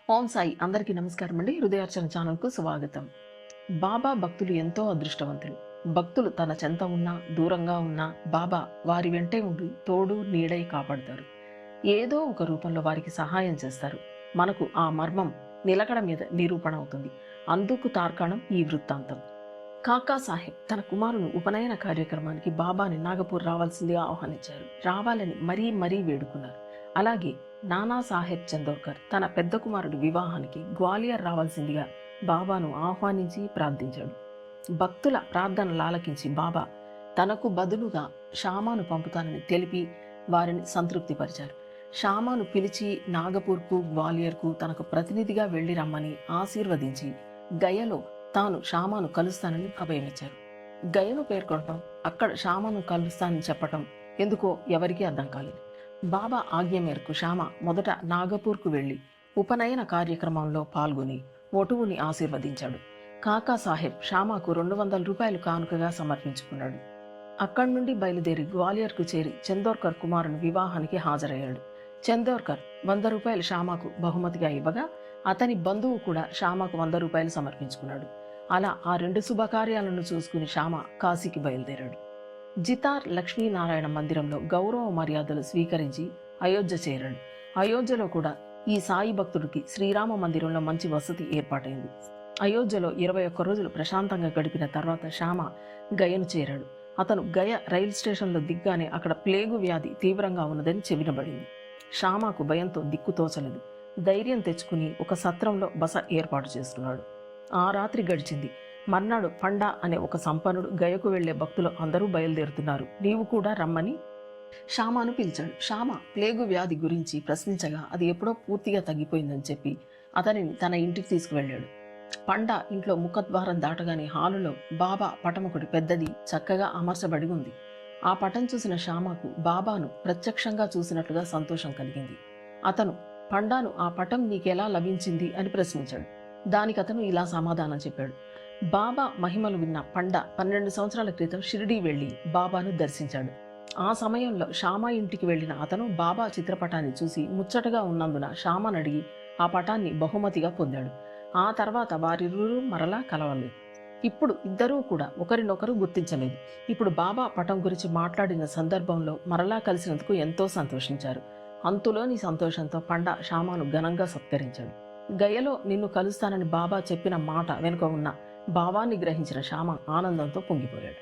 ఓం సాయి అందరికీ నమస్కారం అండి. హృదయార్చన ఛానల్కు స్వాగతం. బాబా భక్తులు ఎంతో అదృష్టవంతులు. భక్తులు తన చెంత ఉన్నా దూరంగా ఉన్నా బాబా వారి వెంటే ఉండి తోడు నీడై కాపాడుతారు. ఏదో ఒక రూపంలో వారికి సహాయం చేస్తారు. మనకు ఆ మర్మం నిలకడ మీద నిరూపణ అవుతుంది. అందుకు తార్కాణం ఈ వృత్తాంతం. కాకా సాహెబ్ తన కుమారుని ఉపనయన కార్యక్రమానికి బాబాని నాగపూర్ రావాల్సిందిగా ఆహ్వానించారు. రావాలని మరీ మరీ వేడుకున్నారు. అలాగే నానా సాహెబ్ చందోర్కర్ తన పెద్ద కుమారుడి వివాహానికి గ్వాలియర్ రావాల్సిందిగా బాబాను ఆహ్వానించి ప్రార్థించాడు. భక్తుల ప్రార్థనలు ఆలకించి బాబా తనకు బదులుగా షామాను పంపుతానని తెలిపి వారిని సంతృప్తిపరిచారు. షామాను పిలిచి నాగపూర్కు గ్వాలియర్కు తనకు ప్రతినిధిగా వెళ్లి రమ్మని ఆశీర్వదించి గయలో తాను షామాను కలుస్తానని అభయమిచ్చారు. గయను పేర్కొనటం, అక్కడ షామాను కలుస్తానని చెప్పటం ఎందుకో ఎవరికీ అర్థం కాలేదు. బాబా ఆజ్ఞ మేరకు షామ మొదట నాగపూర్కు వెళ్లి ఉపనయన కార్యక్రమంలో పాల్గొని వటువుని ఆశీర్వదించాడు. కాకా సాహెబ్ షామాకు 200 రూపాయలు కానుకగా సమర్పించుకున్నాడు. అక్కడి నుండి బయలుదేరి గ్వాలియర్కు చేరి చందోర్కర్ కుమారుని వివాహానికి హాజరయ్యాడు. చందోర్కర్ 100 రూపాయలు షామాకు బహుమతిగా ఇవ్వగా అతని బంధువు కూడా షామాకు 100 రూపాయలు సమర్పించుకున్నాడు. అలా ఆ 2 శుభకార్యాలను చూసుకుని షామ కాశీకి బయలుదేరాడు. జితార్ లక్ష్మీనారాయణ మందిరంలో గౌరవ మర్యాదలు స్వీకరించి అయోధ్య చేరాడు. అయోధ్యలో కూడా ఈ సాయి భక్తుడికి శ్రీరామ మందిరంలో మంచి వసతి ఏర్పాటైంది. అయోధ్యలో 21 రోజులు ప్రశాంతంగా గడిపిన తర్వాత షామ గయను చేరాడు. అతను గయ రైలు స్టేషన్లో దిగ్గానే అక్కడ ప్లేగు వ్యాధి తీవ్రంగా ఉన్నదని చెవినబడింది. షామాకు భయంతో దిక్కుతోచలేదు. ధైర్యం తెచ్చుకుని ఒక సత్రంలో బస ఏర్పాటు చేసుకున్నాడు. ఆ రాత్రి గడిచింది. మర్నాడు పండా అనే ఒక సంపన్నుడు గయకు వెళ్లే భక్తులు అందరూ బయలుదేరుతున్నారు, నీవు కూడా రమ్మని షామాను పిలిచాడు. షామ ప్లేగు వ్యాధి గురించి ప్రశ్నించగా అది ఎప్పుడో పూర్తిగా తగ్గిపోయిందని చెప్పి అతనిని తన ఇంటికి తీసుకువెళ్ళాడు. పండా ఇంట్లో ముఖద్వారం దాటగానే హాలులో బాబా పటం ఒకటి పెద్దది చక్కగా అమర్చబడి ఉంది. ఆ పటం చూసిన షామాకు బాబాను ప్రత్యక్షంగా చూసినట్లుగా సంతోషం కలిగింది. అతను పండాను ఆ పటం నీకెలా లభించింది అని ప్రశ్నించాడు. దానికి అతను ఇలా సమాధానం చెప్పాడు. బాబా మహిమలు విన్న పండా 12 సంవత్సరాల క్రితం షిరిడీ వెళ్లి బాబాను దర్శించాడు. ఆ సమయంలో షామా ఇంటికి వెళ్లిన అతను బాబా చిత్రపటాన్ని చూసి ముచ్చటగా ఉన్నందున షామాను అడిగి ఆ పటాన్ని బహుమతిగా పొందాడు. ఆ తర్వాత వారిరువురు మరలా కలవలేదు. ఇప్పుడు ఇద్దరూ కూడా ఒకరినొకరు గుర్తించలేదు. ఇప్పుడు బాబా పటం గురించి మాట్లాడిన సందర్భంలో మరలా కలిసినందుకు ఎంతో సంతోషించారు. అంతులోని సంతోషంతో పండా షామాను ఘనంగా సత్కరించాడు. గయలో నిన్ను కలుస్తానని బాబా చెప్పిన మాట వెనుక ఉన్న భావాన్ని గ్రహించిన షామ ఆనందంతో పొంగిపోయాడు.